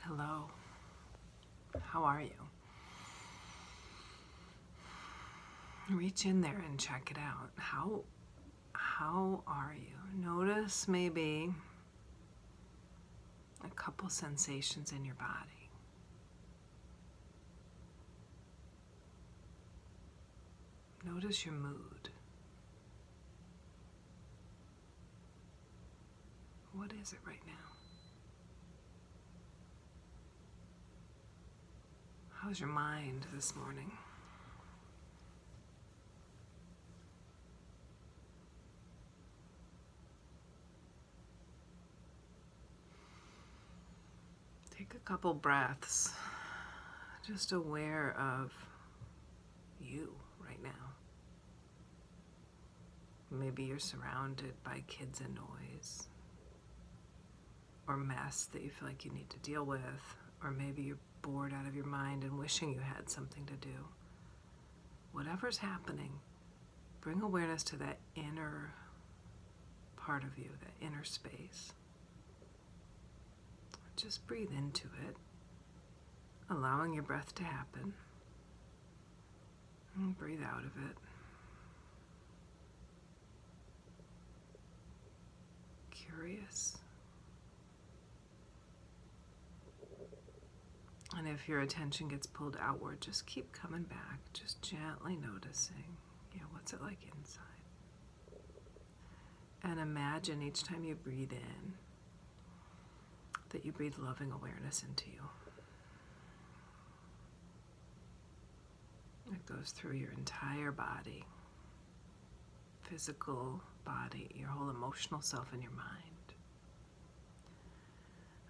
Hello. How are you? Reach in there and check it out. How are you? Notice maybe a couple sensations in your body. Notice your mood. What is it right now? How's your mind this morning? Take a couple breaths, just aware of you right now. Maybe you're surrounded by kids and noise, or mess that you feel like you need to deal with, or maybe you're bored out of your mind and wishing you had something to do. Whatever's happening, bring awareness to that inner part of you, that inner space. Just breathe into it, allowing your breath to happen, and breathe out of it. Curious. And if your attention gets pulled outward, just keep coming back, just gently noticing, what's it like inside? And imagine each time you breathe in, that you breathe loving awareness into you. It goes through your entire body, physical body, your whole emotional self and your mind.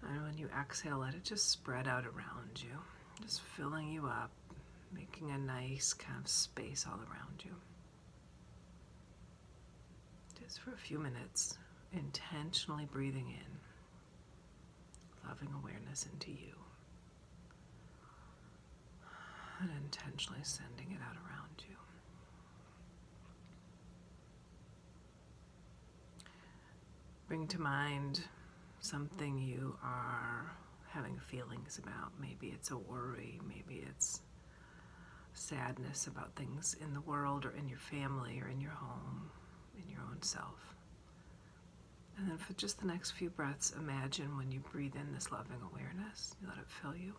And when you exhale, let it just spread out around you, just filling you up, making a nice kind of space all around you. Just for a few minutes, intentionally breathing in loving awareness into you, and intentionally sending it out around you. Bring to mind something you are having feelings about. Maybe it's a worry, maybe it's sadness about things in the world or in your family or in your home, in your own self. And then for just the next few breaths, imagine when you breathe in this loving awareness, you let it fill you.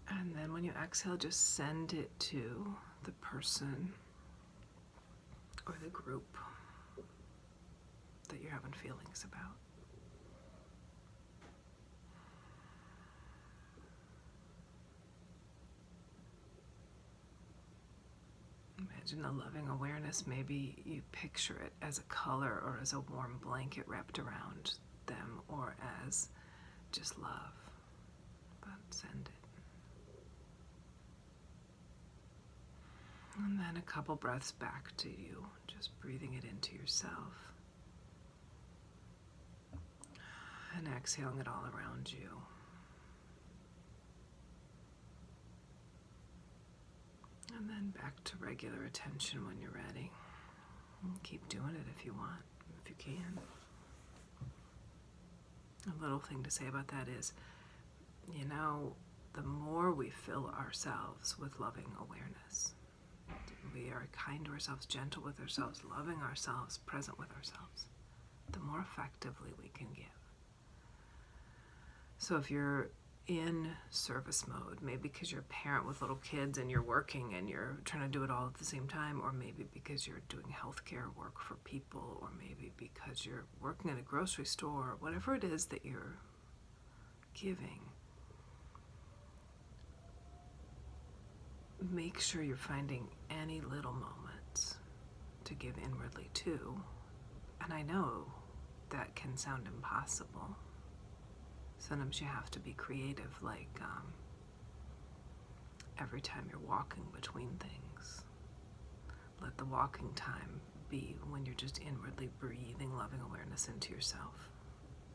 And then when you exhale, just send it to the person or the group that you're having feelings about. Imagine a loving awareness. Maybe you picture it as a color or as a warm blanket wrapped around them, or as just love. But send it. And then a couple breaths back to you, just breathing it into yourself. And exhaling it all around you. And then back to regular attention when you're ready. And keep doing it if you want, if you can. A little thing to say about that is, the more we fill ourselves with loving awareness, we are kind to ourselves, gentle with ourselves, loving ourselves, present with ourselves, the more effectively we can give. So if you're in service mode, maybe because you're a parent with little kids and you're working and you're trying to do it all at the same time, or maybe because you're doing healthcare work for people, or maybe because you're working at a grocery store, whatever it is that you're giving, make sure you're finding any little moments to give inwardly too. And I know that can sound impossible. Sometimes you have to be creative, like every time you're walking between things. Let the walking time be when you're just inwardly breathing loving awareness into yourself.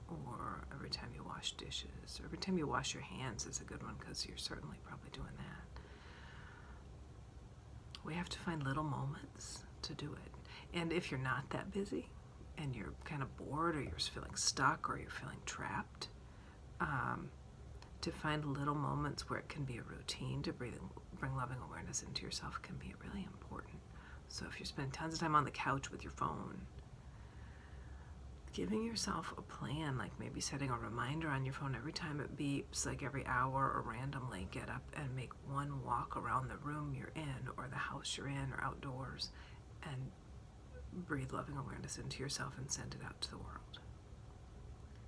Or every time you wash dishes, or every time you wash your hands is a good one, because you're certainly probably doing that. We have to find little moments to do it. And if you're not that busy, and you're kind of bored, or you're feeling stuck, or you're feeling trapped, to find little moments where it can be a routine to bring loving awareness into yourself can be really important. So if you spend tons of time on the couch with your phone, giving yourself a plan, like maybe setting a reminder on your phone every time it beeps, like every hour, or randomly get up and make one walk around the room you're in or the house you're in or outdoors, and breathe loving awareness into yourself and send it out to the world.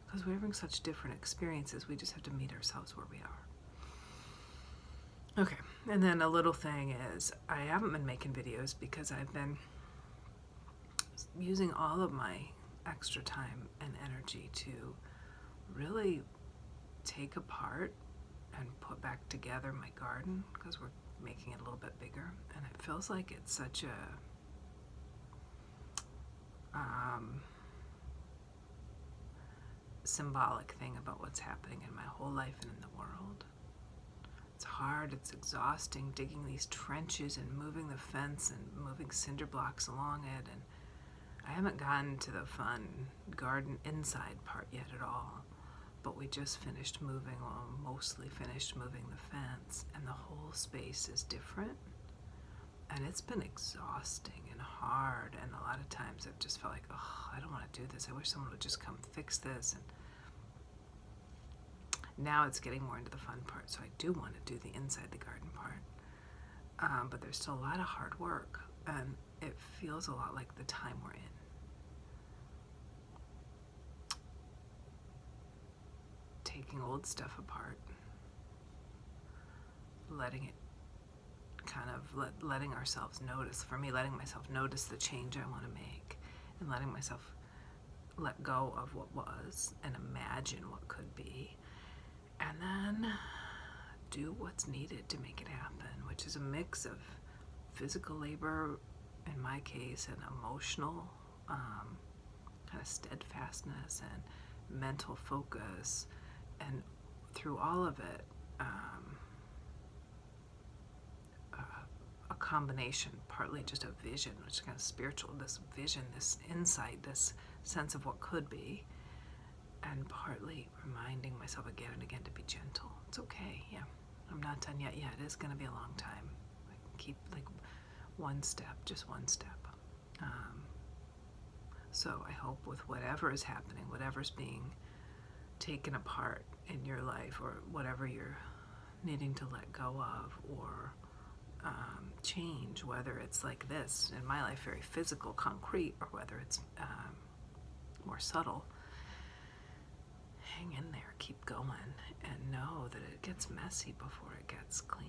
Because we're having such different experiences, we just have to meet ourselves where we are. Okay, and then a little thing is, I haven't been making videos because I've been using all of my extra time and energy to really take apart and put back together my garden, because we're making it a little bit bigger, and it feels like it's such a symbolic thing about what's happening in my whole life and in the world. It's hard, it's exhausting, digging these trenches and moving the fence and moving cinder blocks along it, and I haven't gotten to the fun garden inside part yet at all, but we just finished moving, well, mostly finished moving the fence, and the whole space is different, and it's been exhausting and hard, and a lot of times I've just felt like, oh, I don't want to do this. I wish someone would just come fix this. And now it's getting more into the fun part, so I do want to do the inside the garden part, but there's still a lot of hard work, and it feels a lot like the time we're in. Taking old stuff apart, letting it kind of letting ourselves notice, for me, letting myself notice the change I want to make, and letting myself let go of what was and imagine what could be, and then do what's needed to make it happen, which is a mix of physical labor, in my case, and emotional kind of steadfastness and mental focus, and through all of it, a combination, partly just a vision, which is kind of spiritual, this vision, this insight, this sense of what could be, and partly reminding myself again and again to be gentle. It's okay, yeah, I'm not done yet. Yeah, it is going to be a long time. I can keep like one step, just one step. So I hope with whatever is happening, whatever's being taken apart in your life, or whatever you're needing to let go of or change, whether it's like this, in my life, very physical, concrete, or whether it's more subtle, hang in there, keep going, and know that it gets messy before it gets clean.